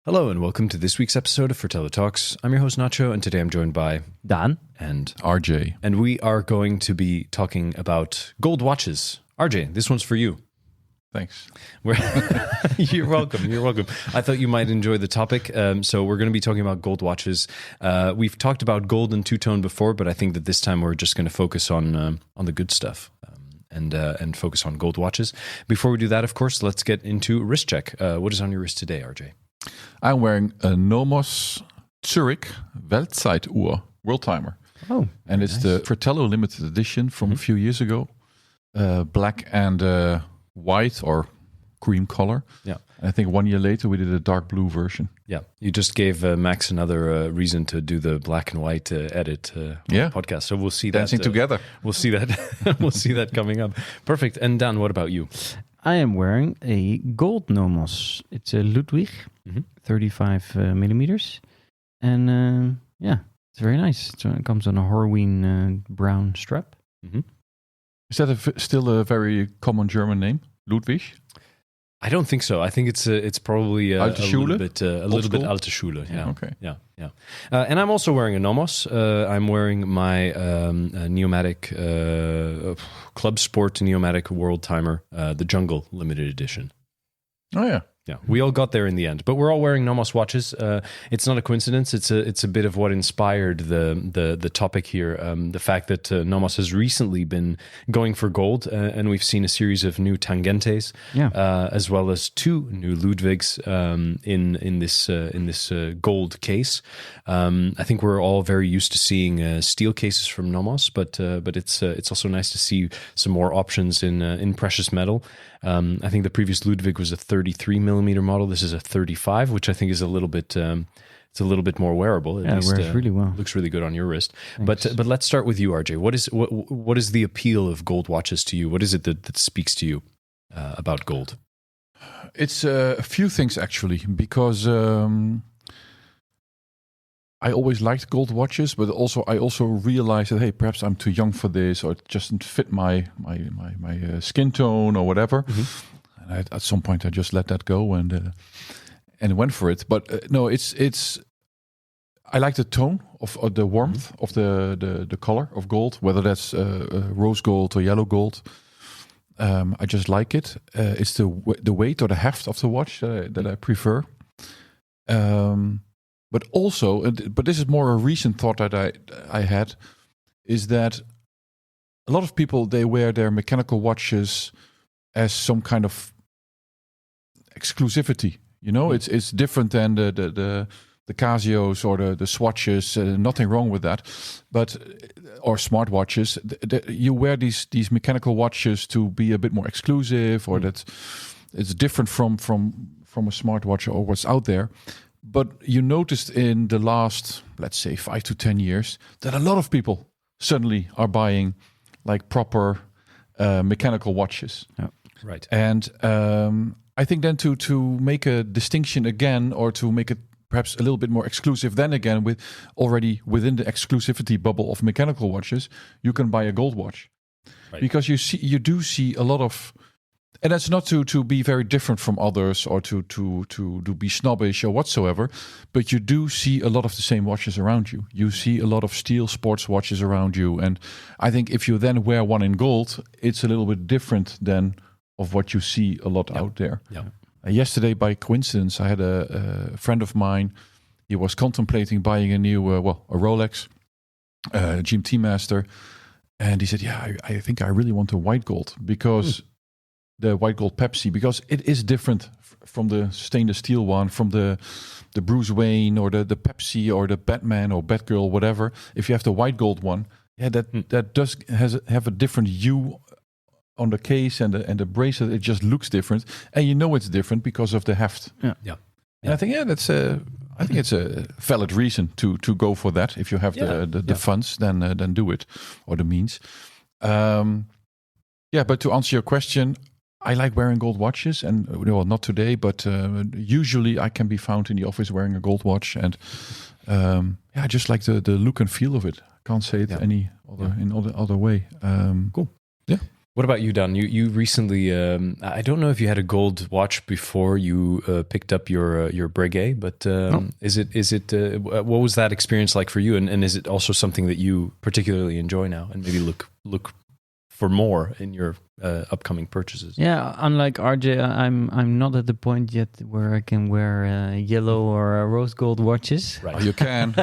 Hello and welcome to this week's episode of Fratello Talks. I'm your host Nacho, and today I'm joined by Dan and RJ. And we are going to be talking about gold watches. RJ, this one's for you. Thanks. You're welcome. You're welcome. I thought you might enjoy the topic. So we're going to be talking about gold watches. We've talked about gold and two-tone before, but I think that this time we're just going to focus on the good stuff. And focus on gold watches. Before we do that, of course, let's get into wrist check. What is on your wrist today, RJ? I'm wearing a NOMOS Zurich Weltzeituhr world timer. Oh, and it's nice. the Fratello limited edition from a few years ago. Black and white or cream color. Yeah. I think 1 year later we did a dark blue version. Yeah, you just gave Max another reason to do the black and white edit on the podcast. So we'll see Dancing that together. We'll see that. We'll see that coming up. Perfect. And Dan, what about you? I am wearing a gold NOMOS. It's a Ludwig, 35 millimeters. And it's very nice. So it comes on a Horween brown strap. Mm-hmm. Is that still a very common German name? Ludwig? I don't think so. I think it's probably a little bit alte Schule. Yeah. Okay. Yeah. And I'm also wearing a NOMOS. I'm wearing my Neomatic Club Sport Neomatic World Timer, the Jungle Limited Edition. Oh yeah. Yeah, we all got there in the end, but we're all wearing NOMOS watches. It's not a coincidence. It's a bit of what inspired the topic here. The fact that NOMOS has recently been going for gold, and we've seen a series of new Tangentes, as well as two new Ludwigs in this gold case. I think we're all very used to seeing steel cases from NOMOS, but it's also nice to see some more options in precious metal. I think the previous Ludwig was a 33 millimeter model. This is a 35, which I think is a little bit it's a little bit more wearable. It wears really well. Looks really good on your wrist. Thanks. But let's start with you, RJ. What is the appeal of gold watches to you? What is it that speaks to you about gold? It's a few things actually, because I always liked gold watches, but I also realized that, hey, perhaps I'm too young for this, or it doesn't fit my skin tone or whatever. Mm-hmm. And at some point, I just let that go and went for it. But no, it's. I like the tone of the warmth of the color of gold, whether that's rose gold or yellow gold. I just like it. It's the weight or the heft of the watch that I prefer. But also, but this is more a recent thought that I had, is that a lot of people, they wear their mechanical watches as some kind of exclusivity. You know, it's different than the Casios or the Swatches. Nothing wrong with that, but or smartwatches. You wear these mechanical watches to be a bit more exclusive, or that it's different from a smartwatch or what's out there. But you noticed in the last, let's say, 5 to 10 years, that a lot of people suddenly are buying like proper mechanical watches. Yeah, right. And I think then to make a distinction again, or to make it perhaps a little bit more exclusive, then again, with already within the exclusivity bubble of mechanical watches, you can buy a gold watch. Right. Because you do see a lot of. And that's not to be very different from others, or to be snobbish or whatsoever, but you do see a lot of the same watches around you. You see a lot of steel sports watches around you, and I think if you then wear one in gold, it's a little bit different than of what you see a lot out there. Yeah. Yesterday, by coincidence, I had a friend of mine. He was contemplating buying a new, a Rolex, GMT Master, and he said, "Yeah, I think I really want a white gold because." The white gold Pepsi, because it is different from the stainless steel one, from the Bruce Wayne or the Pepsi or the Batman or Batgirl, whatever. If you have the white gold one, that does have a different hue on the case and the bracelet. It just looks different, and you know it's different because of the heft. Yeah. And I think I think it's a valid reason to go for that. If you have the funds, then do it, or the means. But to answer your question, I like wearing gold watches, and not today, but usually I can be found in the office wearing a gold watch, and I just like the look and feel of it. I can't say it any other way. Cool. Yeah. What about you, Dan? You recently, I don't know if you had a gold watch before you picked up your Breguet, but No. is it what was that experience like for you? And is it also something that you particularly enjoy now and maybe look for more in your upcoming purchases? Yeah, unlike RJ, I'm not at the point yet where I can wear yellow or rose gold watches. Right. Oh, you can.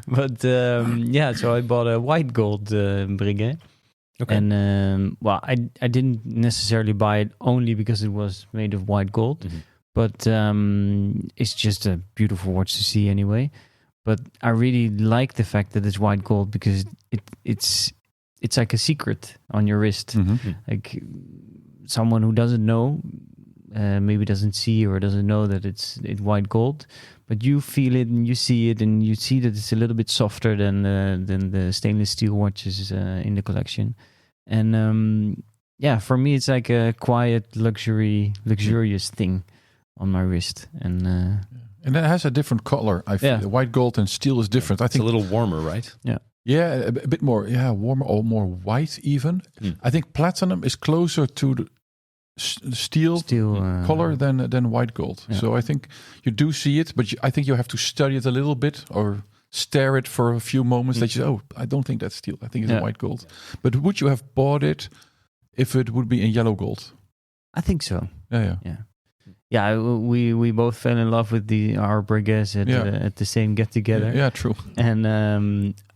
But so I bought a white gold Breguet. Okay. And I didn't necessarily buy it only because it was made of white gold, Mm-hmm. but it's just a beautiful watch to see anyway. But I really like the fact that it's white gold because it's like a secret on your wrist. Mhm. Like someone who doesn't know, maybe doesn't see or doesn't know that it's white gold, but you feel it and you see it and you see that it's a little bit softer than the stainless steel watches in the collection. And for me, it's like a quiet, luxurious thing on my wrist. And And it has a different color. I feel Yeah. white gold and steel is different. I It's a think little warmer, right? yeah, a bit more warmer or more white even. I think platinum is closer to the steel color than white gold. Yeah. So I think you do see it, but I think you have to study it a little bit or stare it for a few moments that you I don't think that's steel. I think it's a white gold. But would you have bought it if it would be in yellow gold? I think so. Yeah. Yeah, we both fell in love with our Breguets at the same get together. Yeah, true. And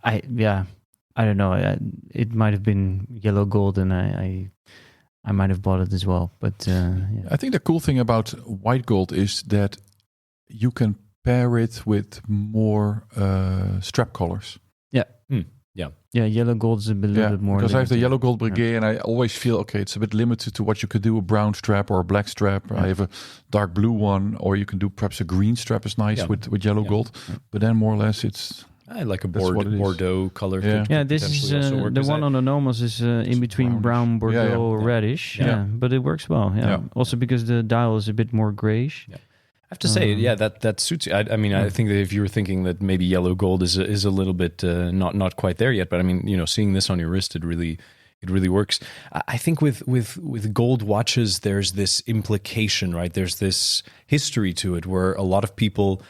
I don't know. It might have been yellow gold, and I might have bought it as well. But I think the cool thing about white gold is that you can pair it with more strap colors. Yeah, yellow gold is a little bit more. Because I have the limited. yellow gold Breguet, and I always feel it's a bit limited to what you could do, a brown strap or a black strap. Yeah. I have a dark blue one, or you can do perhaps a green strap is nice with yellow gold. But then more or less it's I like a That's what it is. Bordeaux color. Yeah. could Yeah, this is potentially also work. the Is one that- on the NOMOS is in between brownish. brown, Bordeaux, Yeah. reddish. Yeah. Yeah, but it works well. Yeah, Yeah. also because the dial is a bit more grayish. I have to say, that suits you. I mean, I think that if you were thinking that maybe yellow gold is a little bit not quite there yet, but I mean, seeing this on your wrist, it really works. I think with gold watches, there's this implication, right? There's this history to it where a lot of people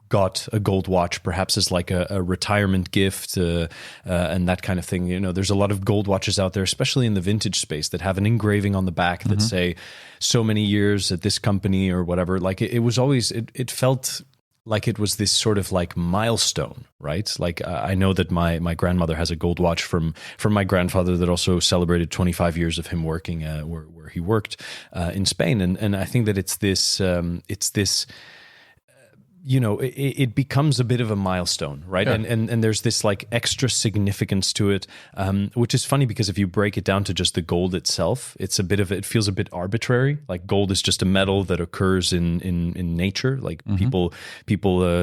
got a gold watch perhaps as like a retirement gift and that kind of thing. There's a lot of gold watches out there, especially in the vintage space, that have an engraving on the back that say so many years at this company or whatever. Like it was always, it felt like it was this sort of like milestone, right? Like I know that my grandmother has a gold watch from my grandfather that also celebrated 25 years of him working where he worked in Spain. And I think that it's this it becomes a bit of a milestone, right? Yeah. And there's this like extra significance to it, which is funny because if you break it down to just the gold itself, it feels a bit arbitrary. Like gold is just a metal that occurs in nature. Like people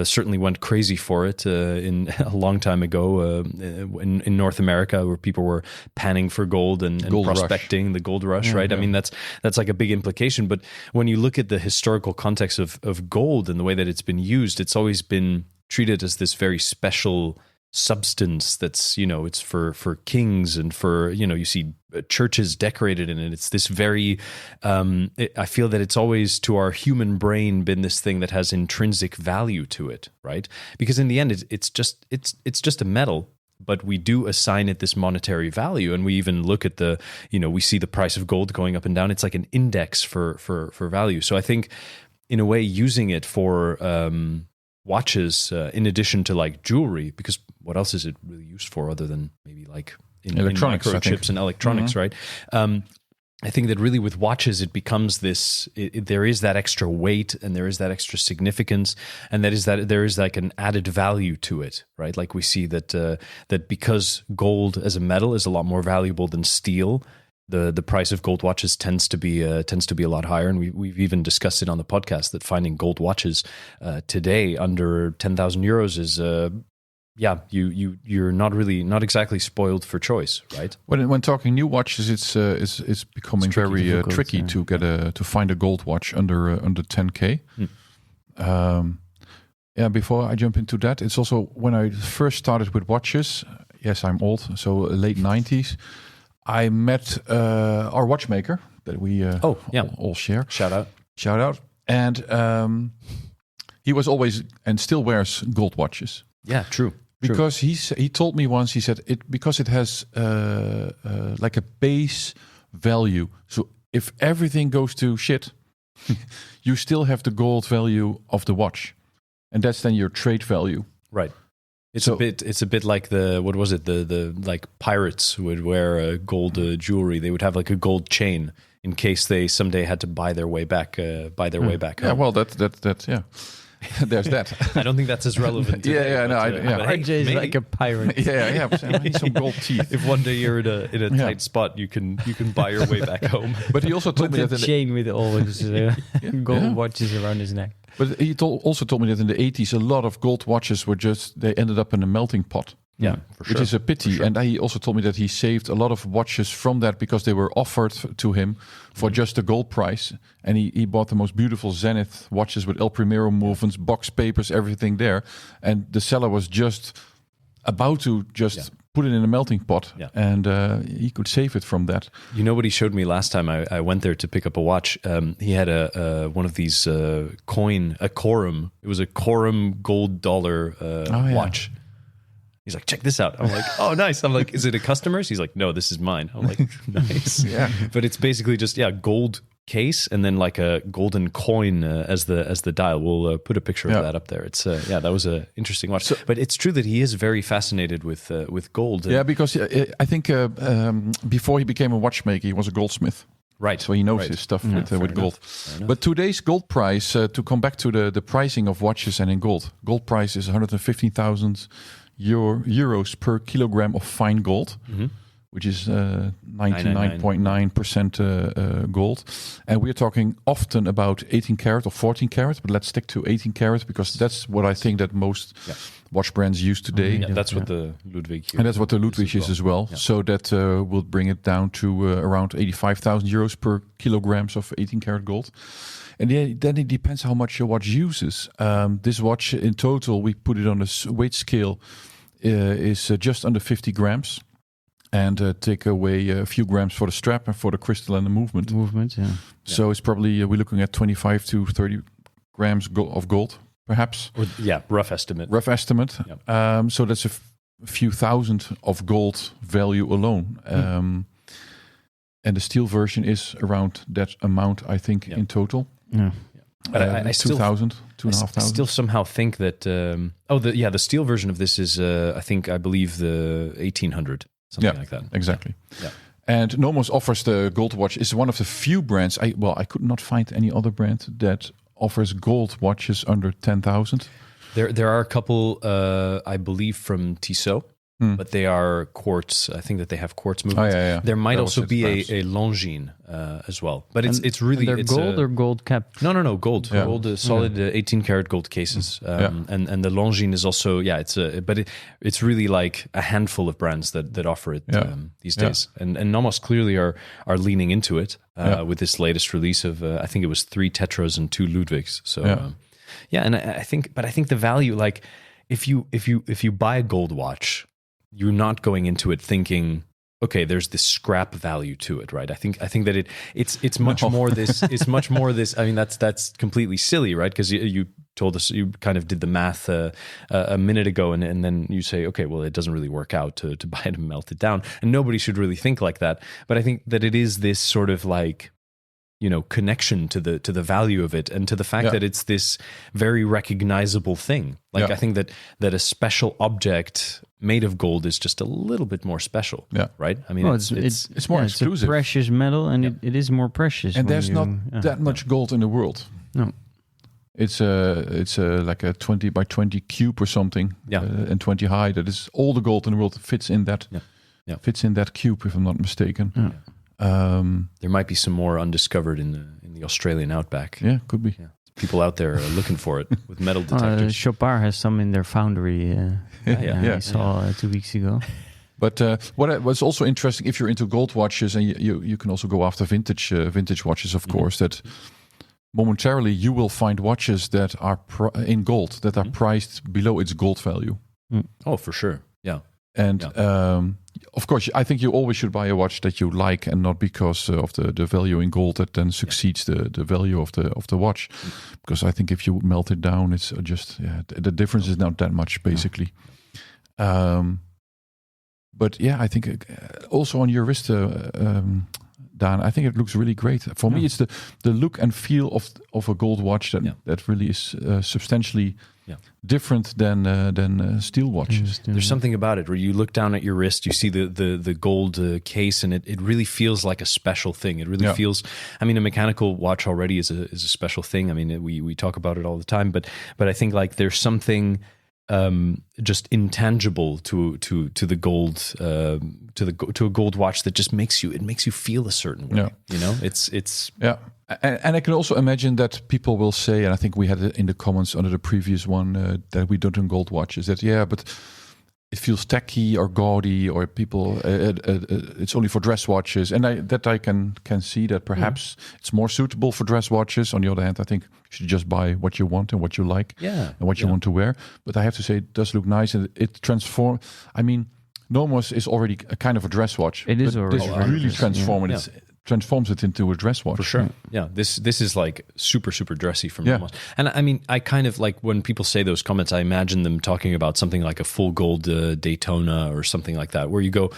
certainly went crazy for it in a long time ago in North America, where people were panning for gold and Gold rush. prospecting the gold rush, right? Yeah. I mean, that's like a big implication. But when you look at the historical context of gold and the way that it's been used, it's always been treated as this very special substance that's it's for kings and for you see churches decorated in it. It's this very I feel that it's always to our human brain been this thing that has intrinsic value to it, right? Because in the end it's just a metal, but we do assign it this monetary value, and we even look at we see the price of gold going up and down. It's like an index for value. So I think in a way using it for watches in addition to like jewelry, because what else is it really used for other than maybe like in Electronics, I think. microchips and electronics, right? I think that really with watches, it becomes this, there is that extra weight and there is that extra significance, and that there is like an added value to it, right? Like we see that because gold as a metal is a lot more valuable than steel, the price of gold watches tends to be a lot higher, and we've even discussed it on the podcast that finding gold watches today under 10,000 euros is you're not exactly spoiled for choice, right? When talking new watches, it's becoming very difficult, tricky yeah. to get to find a gold watch under 10K. Before I jump into that, it's also when I first started with watches. Yes, I'm old, so late 90s. I met our watchmaker that we all share. Shout out. And he was always and still wears gold watches. Yeah, true. Because he told me once, he said because it has like a base value. So if everything goes to shit, you still have the gold value of the watch, and that's then your trade value. Right. It's a bit like the like pirates who would wear gold jewelry. They would have like a gold chain in case they someday had to buy their way back home. Yeah, well, that yeah. There's that. I don't think that's as relevant. RJ is like a pirate. Yeah. I need some gold teeth. If one day you're in a tight spot, you can buy your way back home. But he also told me that chain with all his gold watches around his neck. But he also told me that in the 80s, a lot of gold watches they ended up in a melting pot. Yeah, for sure. Which is a pity. Sure. And he also told me that he saved a lot of watches from that because they were offered to him for just the gold price. And he bought the most beautiful Zenith watches with El Primero movements, box papers, everything there. And the seller was just about to put it in a melting pot. Yeah. And he could save it from that. You know what he showed me last time I went there to pick up a watch? He had one of these a Corum. It was a Corum gold dollar watch. He's like, check this out. I'm like, oh, nice. I'm like, is it a customer's? He's like, no, this is mine. I'm like, nice. Yeah. But it's basically just, gold case and then like a golden coin as the dial. We'll put a picture of that up there. It's that was an interesting watch. But it's true that he is very fascinated with gold. Yeah, because I think before he became a watchmaker, he was a goldsmith. Right. So he knows his stuff with gold. But today's gold price, to come back to the pricing of watches and in gold price is 115,000 euros per kilogram of fine gold, which is 99.9% gold. And we're talking often about 18 karat or 14 karat, but let's stick to 18 karat because that's what I think that most watch brands use today. Yeah, that's what the Ludwig here and that's what the Ludwig is as well. Yeah. So that will bring it down to around 85,000 euros per kilograms of 18 karat gold. And then it depends how much your watch uses. This watch in total, we put it on a weight scale, is just under 50 grams. And take away a few grams for the strap and for the crystal and the movement. So it's probably, we're looking at 25 to 30 grams of gold, perhaps. Rough estimate. Yeah. So that's a few thousand of gold value alone. And the steel version is around that amount, I think, in total. Yeah. But I still 2,000, 2,500. I still somehow think that the steel version of this is I believe the 1800, something like that. Exactly. Yeah. And NOMOS offers the gold watch. It's one of the few brands. I could not find any other brand that offers gold watches under 10,000. There are a couple, I believe, from Tissot. But they are quartz. I think that they have quartz movements. There might also be a Longines as well. But it's really... They're gold or gold cap? No, gold. Yeah. Gold, solid 18 karat gold cases. And the Longines is also... it's really like a handful of brands that offer it these days. And NOMOS clearly are leaning into it with this latest release of, I think it was 3 Tetras and 2 Ludwigs. So, and I think the value, like, if you buy a gold watch... You're not going into it thinking, okay, there's this scrap value to it, right? I think that it's much more this. It's much more this. I mean, that's completely silly, right? Because you told us, you kind of did the math a minute ago, and then you say, okay, well, it doesn't really work out to buy it and melt it down, and nobody should really think like that. But I think that it is this sort of like, connection to the value of it and to the fact that it's this very recognizable thing. Like I think that a special object made of gold is just a little bit more special, right? I mean, it's more exclusive. It's a precious metal, and it is more precious. And there's not that much gold in the world. No, it's like a 20 by 20 cube or something, and 20 high. That is all the gold in the world fits in that. Fits in that cube, if I'm not mistaken. Yeah. There might be some more undiscovered in the Australian outback. Yeah, could be. Yeah. People out there are looking for it with metal detectors. Chopard has some in their foundry. I saw 2 weeks ago. But what was also interesting, if you're into gold watches, and you can also go after vintage watches, of course, that momentarily you will find watches that are in gold that are priced below its gold value. Oh, for sure. Yeah. And Of course, I think you always should buy a watch that you like, and not because of the value in gold that then succeeds the value of the watch. Because I think if you melt it down, it's just the difference is not that much basically. But yeah, I think also on your wrist, Dan, I think it looks really great. For me, it's the look and feel of a gold watch that really is substantially different than steel watches. There's something about it where you look down at your wrist, you see the gold case, and it really feels like a special thing. It really feels. I mean, a mechanical watch already is a special thing. I mean, we talk about it all the time, but I think like there's something just intangible to the gold to a gold watch that just makes you feel a certain way. You know, it's And I can also imagine that people will say, and I think we had it in the comments under the previous one, that we don't do gold watches. That but it feels tacky or gaudy, or people it's only for dress watches. And I can see that perhaps it's more suitable for dress watches. On the other hand, I think you should just buy what you want and what you like, and what you want to wear. But I have to say, it does look nice, and it transforms. I mean, NOMOS is already a kind of a dress watch. It is already really transforming it. Transforms it into a dress watch. For sure. Yeah. This is like super, super dressy from NOMOS. And I mean, I kind of like when people say those comments, I imagine them talking about something like a full gold Daytona or something like that, where you go,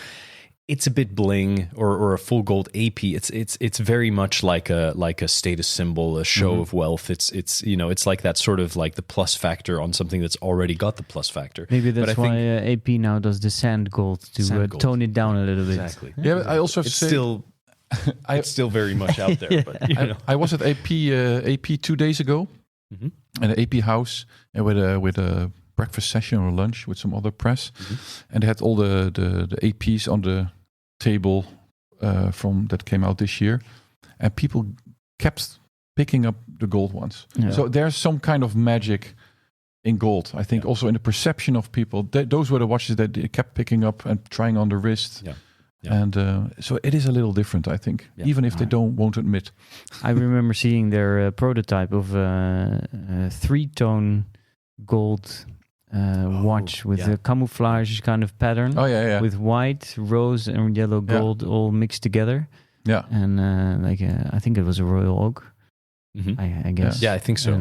it's a bit bling, or a full gold AP. It's very much like a status symbol, a show of wealth. It's it's like that sort of like the plus factor on something that's already got the plus factor. Maybe that's why AP now does the sand gold to tone it down a little bit. Exactly. Yeah, but I also have to say, it's still very much out there. But I was at AP 2 days ago, in an AP house, and with a breakfast session or lunch with some other press, and they had all the APs on the table from that came out this year, and people kept picking up the gold ones. So there's some kind of magic in gold. I think also in the perception of people. Those were the watches that they kept picking up and trying on the wrist. And so it is a little different, I think, even if they won't admit. I remember seeing their prototype of a 3-tone gold watch with a camouflage kind of pattern. With white, rose, and yellow gold all mixed together. And I think it was a Royal Oak. I guess. Yeah, I think so.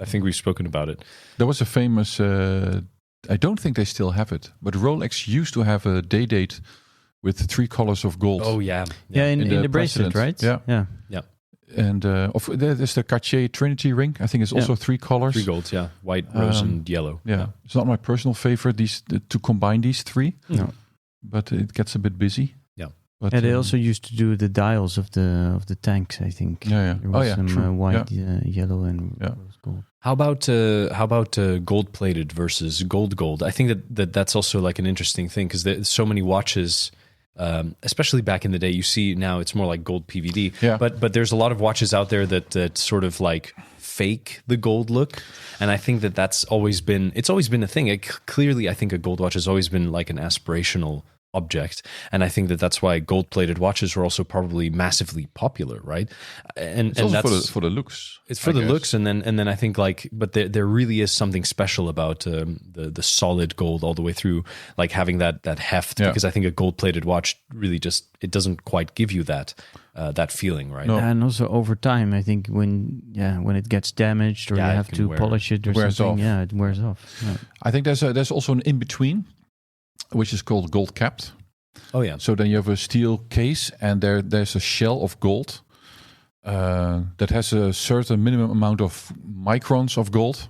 I think we've spoken about it. There was a famous. I don't think they still have it, but Rolex used to have a day date with 3 colors of gold. Oh yeah, in the bracelet, right? Yeah. And there's the Cartier Trinity ring. I think it's also 3 colors. 3 golds, white, rose, and yellow. It's not my personal favorite to combine these 3. No, but it gets a bit busy. But they also used to do the dials of the tanks. I think. There was some white, yellow, and rose gold. How about gold plated versus gold? I think that's also like an interesting thing, because there's so many watches. Especially back in the day, you see now it's more like gold PVD. But there's a lot of watches out there that sort of like fake the gold look, and I think that's always been a thing. Clearly, I think a gold watch has always been like an aspirational object, and I think that's why gold-plated watches were also probably massively popular, right? And that's for the looks. It's for the looks, and then I think but there really is something special about the solid gold all the way through, like having that heft, because I think a gold-plated watch really it doesn't quite give you that feeling, right? No. And also over time, I think when it gets damaged or you have to polish it or something, it wears off. I think there's also an in between, which is called gold capped. Oh yeah. So then you have a steel case, and there's a shell of gold that has a certain minimum amount of microns of gold.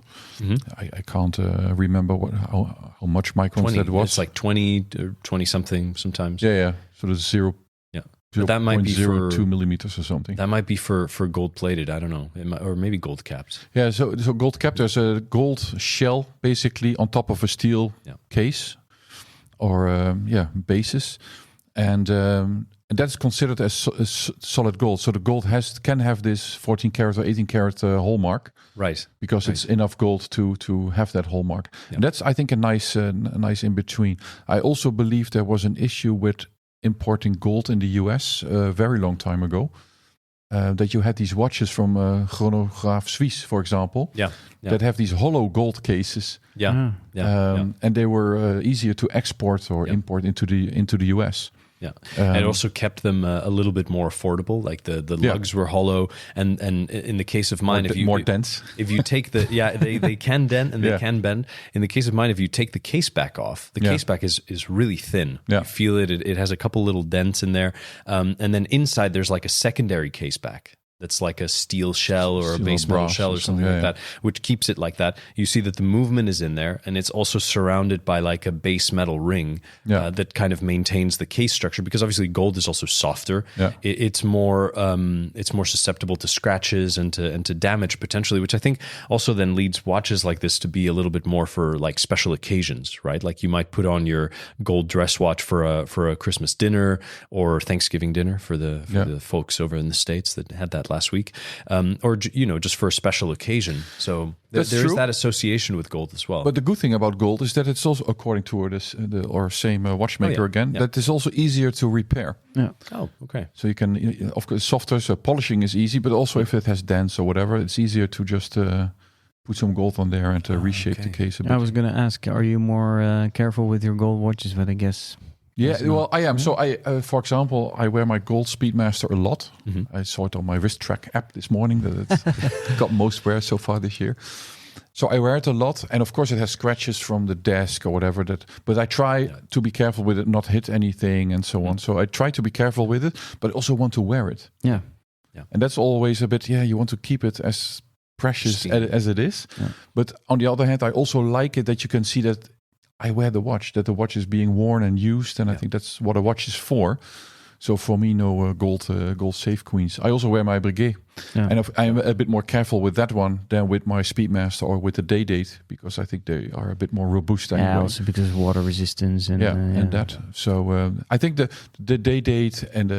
I can't remember how much microns 20. that was. It's like 20 or 20 something sometimes. Yeah. So there's 0. But that might be for 2 millimeters or something. That might be for gold plated. I don't know, or maybe gold capped. Yeah. So gold capped. There's a gold shell basically on top of a steel case. Or basis, and that's considered as solid gold. So the gold can have this 14 karat or 18 karat hallmark, right? Because it's enough gold to have that hallmark. Yeah. And that's, I think, a nice in between. I also believe there was an issue with importing gold in the US a very long time ago, that you had these watches from Chronograph Suisse, for example, that have these hollow gold cases. And they were easier to export or import into the US. Yeah, and it also kept them a little bit more affordable. Like the lugs were hollow, and in the case of mine, more dense. If you take they can dent and they can bend. In the case of mine, if you take the case back off, the case back is really thin. You feel it. It has a couple little dents in there, and then inside there's like a secondary case back. That's like a steel shell or a base metal shell or something like that, which keeps it like that. You see that the movement is in there, and it's also surrounded by like a base metal ring that kind of maintains the case structure. Because obviously gold is also softer. It's more susceptible to scratches and to damage potentially, which I think also then leads watches like this to be a little bit more for like special occasions, right? Like you might put on your gold dress watch for a Christmas dinner or Thanksgiving dinner for the folks over in the States that had that last week, or just for a special occasion. So there's that association with gold as well. But the good thing about gold is that it's also, according to our same watchmaker that is also easier to repair. Oh, okay. So you can, of course, softer, so polishing is easy, but also if it has dents or whatever, it's easier to just put some gold on there and to reshape the case a bit. I was going to ask, are you more careful with your gold watches? But I guess... Yeah, well, I am. So for example, I wear my gold Speedmaster a lot. I saw it on my wrist track app this morning that it's got most wear so far this year. So I wear it a lot, and of course it has scratches from the desk or whatever. But I try to be careful with it, not hit anything and so on. So I try to be careful with it, but also want to wear it. Yeah. And that's always a bit. You want to keep it as precious as it is. But on the other hand, I also like it that you can see that I wear the watch, that the watch is being worn and used, and I think that's what a watch is for. So for me, no gold safe queens. I also wear my Breguet, and I'm a bit more careful with that one than with my Speedmaster or with the day date, because I think they are a bit more robust. Anyway. Yeah, also because of water resistance and and that. So I think the day date and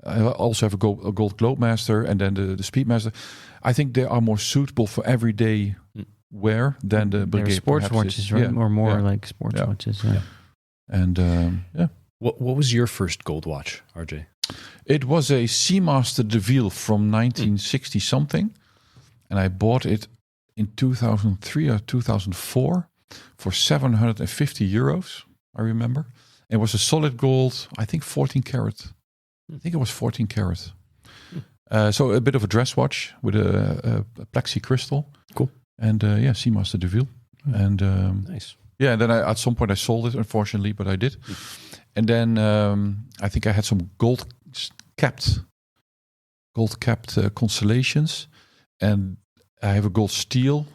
I also have a gold Globemaster and then the Speedmaster. I think they are more suitable for everyday wear than the Breguet sports watches, right? Or more like sports watches. Yeah. And What was your first gold watch, RJ? It was a Seamaster de Ville from 1960 something, and I bought it in 2003 or 2004 for €750. I remember it was a solid gold. I think 14 karat. I think it was 14 karat. So a bit of a dress watch with a plexi crystal. Cool. And Seamaster de Ville. And nice. Yeah, and then at some point I sold it, unfortunately, but I did. And then I think I had some gold capped constellations, and I have a gold steel,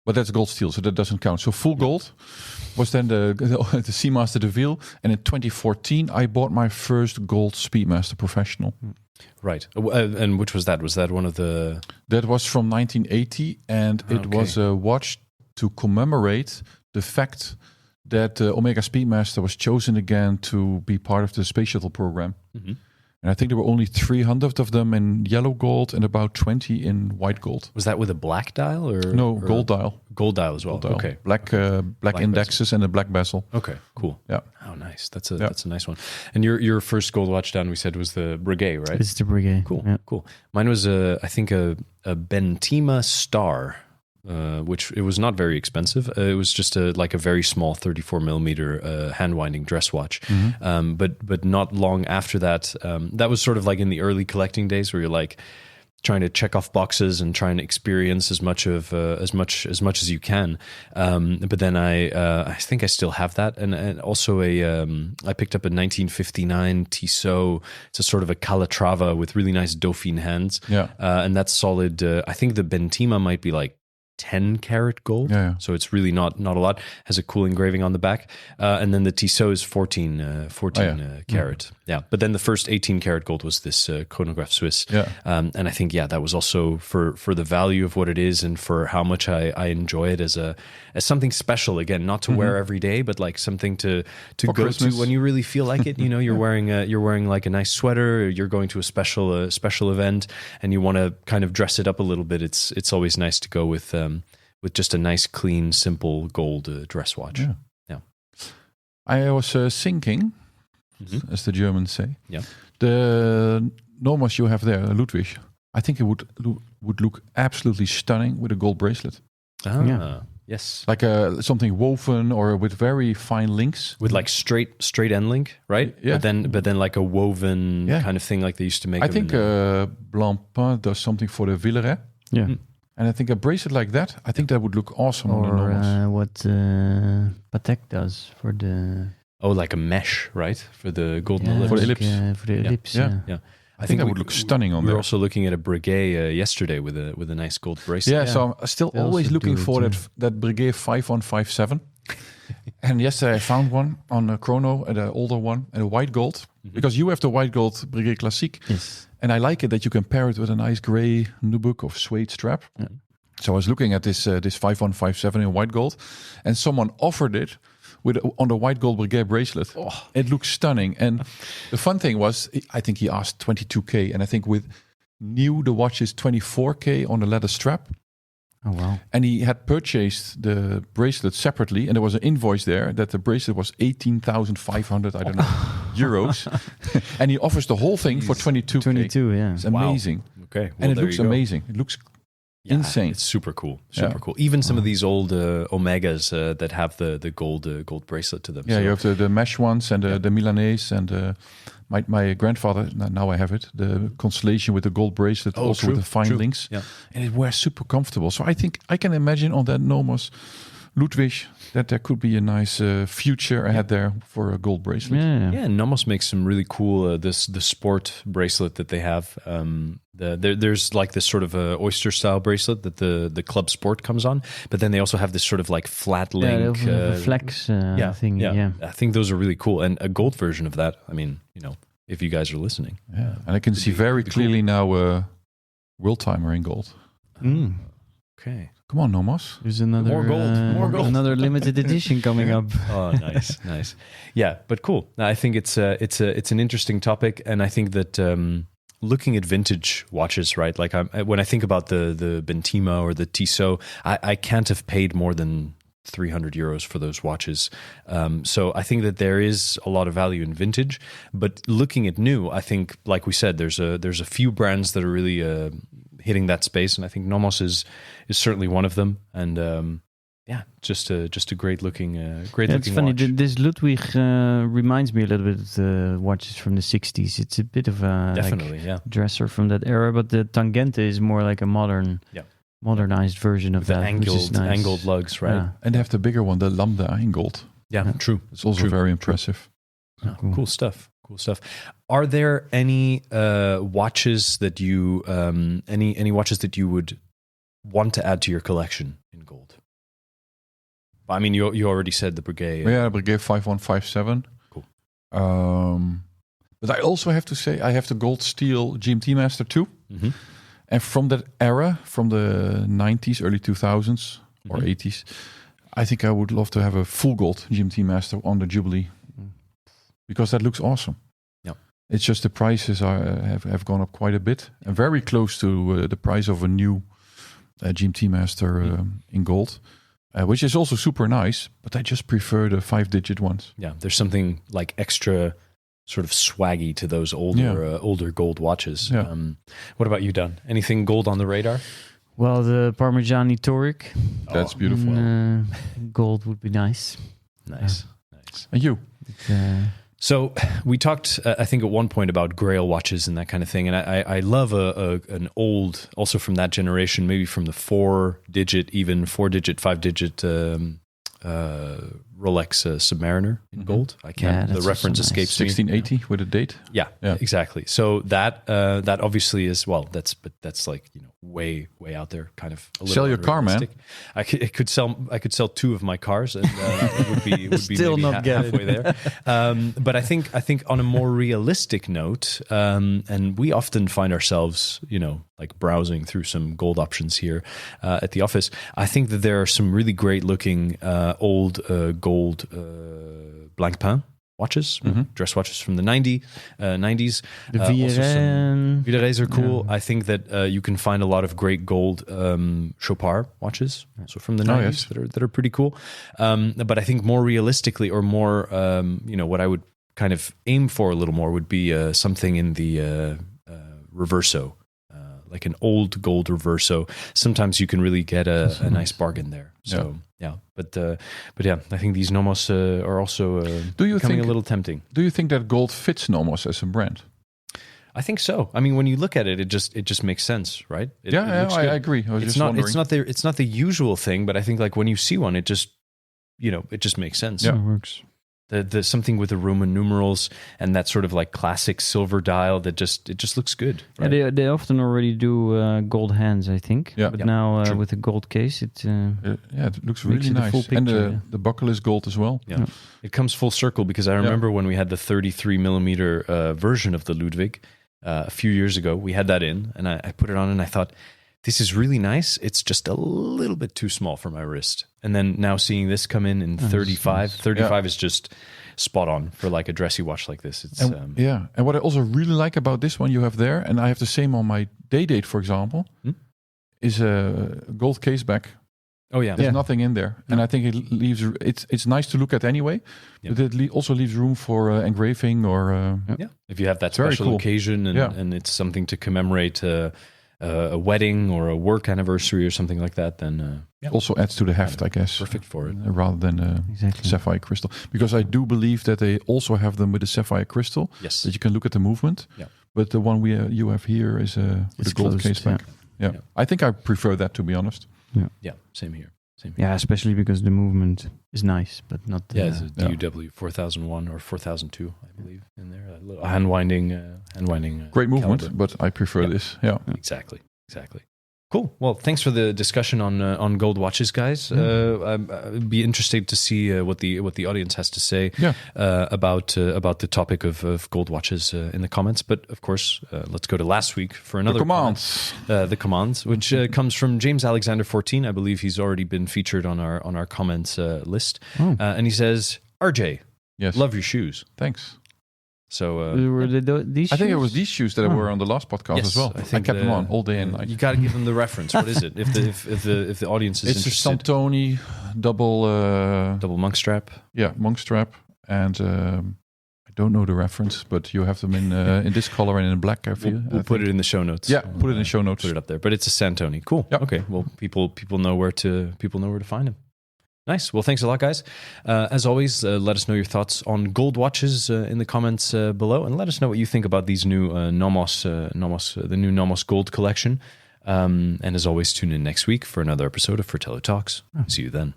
but that's gold steel, so that doesn't count. So full gold was then the Seamaster de Ville, and in 2014 I bought my first gold Speedmaster Professional. Right. And which was that? Was that one of the... That was from 1980, and it was a watch to commemorate the fact that Omega Speedmaster was chosen again to be part of the Space Shuttle program. And I think there were only 300 of them in yellow gold and about 20 in white gold. Was that with a black dial or gold dial? Gold dial as well. Gold dial. Okay, black indexes bezel. And a black bezel. Okay, cool. Yeah. Oh, nice. That's a nice one. And your first gold watch down, we said, was the Breguet, right? It's the Breguet. Cool. Yeah. Cool. Mine was I think a Bentima Star. Which it was not very expensive. It was just a very small 34 millimeter hand winding dress watch. But not long after that, that was sort of like in the early collecting days where you're like trying to check off boxes and trying to experience as much as you can. But then I think I still have that, and also I picked up a 1959 Tissot. It's a sort of a Calatrava with really nice Dauphine hands. And that's solid. I think the Bentima might be like 10 karat gold, so it's really not a lot. Has a cool engraving on the back, and then the Tissot is 14 karat. But then the first 18 karat gold was this Chronograph Swiss, and I think that was also for the value of what it is and for how much I enjoy it as something special. Again, not to wear every day, but like something to go Christmas. To when you really feel like it. You know, you're wearing like a nice sweater, or you're going to a special event, and you want to kind of dress it up a little bit. It's always nice to go with just a nice, clean, simple gold dress watch. Yeah. I was thinking, as the Germans say, the NOMOS you have there, Ludwig, I think it would look absolutely stunning with a gold bracelet. Yes. Like something woven or with very fine links. With like straight end link, right? Yeah. But then like a woven kind of thing like they used to make. I think Blancpain does something for the Villeret. Yeah. And I think a bracelet like that, I think that would look awesome on the Or NOMOS. what Patek does for the... like a mesh, right? For the golden ellipse. For the ellipse. For the ellipse, Yeah. I think that would look stunning on we there. were also looking at a Breguet yesterday with a nice gold bracelet. Yeah, so I'm still They always also looking do it, for yeah. that Breguet 5157. And yesterday I found one on a chrono, the older one, and a white gold. Because you have the white gold Breguet Classique. Yes. And I like it that you can pair it with a nice gray nubuck of suede strap. Yeah. So I was looking at this 5157 in white gold, and someone offered it on the white gold Breguet bracelet. It looks stunning. And the fun thing was, I think he asked 22K, and I think with new the watch is 24K on the leather strap. Oh, wow. And he had purchased the bracelet separately, and there was an invoice there that the bracelet was 18,500, I don't know, euros. And he offers the whole thing for 22K. 22, yeah. It's amazing. Okay. And it looks amazing. It looks insane. It's super cool. Super cool. Even some of these old Omegas that have the gold bracelet to them. Yeah, So- you have the mesh ones and the Milanese and my grandfather, now I have it, the Constellation with the gold bracelet, also true, with the fine true. links. Yeah. And it wears super comfortable. So I think I can imagine on that NOMOS Ludwig that there could be a nice future ahead there for a gold bracelet. Yeah. Yeah, and Nomos makes some really cool the sport bracelet that they have. There's like this sort of oyster style bracelet that the Club Sport comes on, but then they also have this sort of like flat link flex thing. Yeah. Yeah. I think those are really cool, and a gold version of that. I mean, if you guys are listening, Yeah. And I can see very clearly now World Timer in gold. Mm. okay. Come on, Nomos. There's another More gold. another limited edition coming up. Oh, nice. Yeah, but cool. I think it's an interesting topic, and I think that looking at vintage watches, right? Like when I think about the Bentima or the Tissot, I can't have paid more than 300 euros for those watches. So I think that there is a lot of value in vintage, but looking at new, I think, like we said, there's a few brands that are really hitting that space, and I think Nomos is certainly one of them. And just a great looking It's funny. watch. This Ludwig reminds me a little bit of the watches from the 60s. It's a bit of a Definitely, dresser from that era, but the Tangente is more like a modernized version of the that, which is nice. angled lugs, right? Yeah. And they have the bigger one, the Lambda in gold. Yeah, true. It's also True. very impressive. Oh, cool stuff. Are there any watches that you any watches that you would want to add to your collection in gold? I mean, you already said the Breguet. Yeah, Breguet 5157. Cool. But I also have to say, I have the gold steel GMT Master 2. Mm-hmm. And from that era, from the 90s, early 2000s or 80s, I think I would love to have a full gold GMT Master on the Jubilee. Because that looks awesome. Yeah, it's just the prices have gone up quite a bit, and very close to the price of a new GMT Master in gold, which is also super nice. But I just prefer the 5-digit ones. Yeah, there's something like extra sort of swaggy to those older gold watches. Yeah. What about you, Dan? Anything gold on the radar? Well, the Parmigiani Toric. That's beautiful. And, gold would be nice. Nice. And you? So we talked, I think, at one point about Grail watches and that kind of thing, and I love an old, also from that generation, maybe from the 4-digit, 5-digit Rolex Submariner in gold. I can't. The reference escapes me. 1680 with a date. Yeah, exactly. So that obviously is that's like way out there, kind of. A little sell your car, man. I could sell 2 of my cars, and it would be still maybe not getting halfway there. But I think on a more realistic note, and we often find ourselves like browsing through some gold options here at the office. I think that there are some really great looking old gold Blancpain watches, dress watches from the 90s. The Villerets are cool. I think that you can find a lot of great gold Chopard watches, so from the 90s that are pretty cool. But I think more realistically, or more, what I would kind of aim for a little more would be something in the reverso, like an old gold reverso. Sometimes you can really get a nice bargain there. So but yeah, I think these NOMOS are also becoming a little tempting. Do you think that gold fits NOMOS as a brand? I think so. I mean, when you look at it, it just makes sense, right? I agree. I was it's just wondering. It's not the usual thing, but I think like when you see one, it just makes sense. It works. The something with the Roman numerals and that sort of like classic silver dial that it just looks good. Right? Yeah, they often already do gold hands, I think. Yeah. But now with the gold case, it looks really nice. Full picture, and the buckle is gold as well. Yeah. It comes full circle because I remember when we had the 33 millimeter version of the Ludwig a few years ago. We had that in, and I put it on, and I thought, this is really nice. It's just a little bit too small for my wrist. And then now seeing this come in 35, 35 is just spot on for like a dressy watch like this. It's and what I also really like about this one you have there, and I have the same on my day date, for example, is a gold case back. Oh yeah, there's nothing in there, and I think it leaves. It's nice to look at anyway, but it also leaves room for engraving or if you have that special occasion and it's something to commemorate. A wedding or a work anniversary or something like that, then also adds to the heft, I guess. Perfect for it, rather than sapphire crystal. Because I do believe that they also have them with a sapphire crystal. Yes, that you can look at the movement. Yeah, but the one you have here is with a gold case back. Yeah, I think I prefer that, to be honest. Yeah, same here. Yeah, especially because the movement is nice, but not. It's a DUW 4001 or 4002, I believe, in there. A little hand winding. Great movement, caliber. but I prefer this. Yeah, exactly. Cool. Well, thanks for the discussion on gold watches, guys. I'd be interested to see what the audience has to say about the topic of gold watches in the comments. But of course, let's go to last week for another commands. The commands, which comes from James Alexander 14. I believe he's already been featured on our comments list, and he says, "RJ, love your shoes. Thanks." So were these? I think it was these shoes that were on the last podcast as well. I kept them on all day and night. You got to give them the reference. What is it? If the audience is interested, it's a Santoni double monk strap. Yeah, monk strap, and I don't know the reference, but you have them in this color and in black. I feel we'll put it in the show notes. Yeah, put it in the show notes. Put it up there. But it's a Santoni. Cool. Yep. Okay. Well, people know where to find them. Nice. Well, thanks a lot, guys. As always, let us know your thoughts on gold watches in the comments below, and let us know what you think about these new the new NOMOS gold collection. And as always, tune in next week for another episode of Fratello Talks. See you then.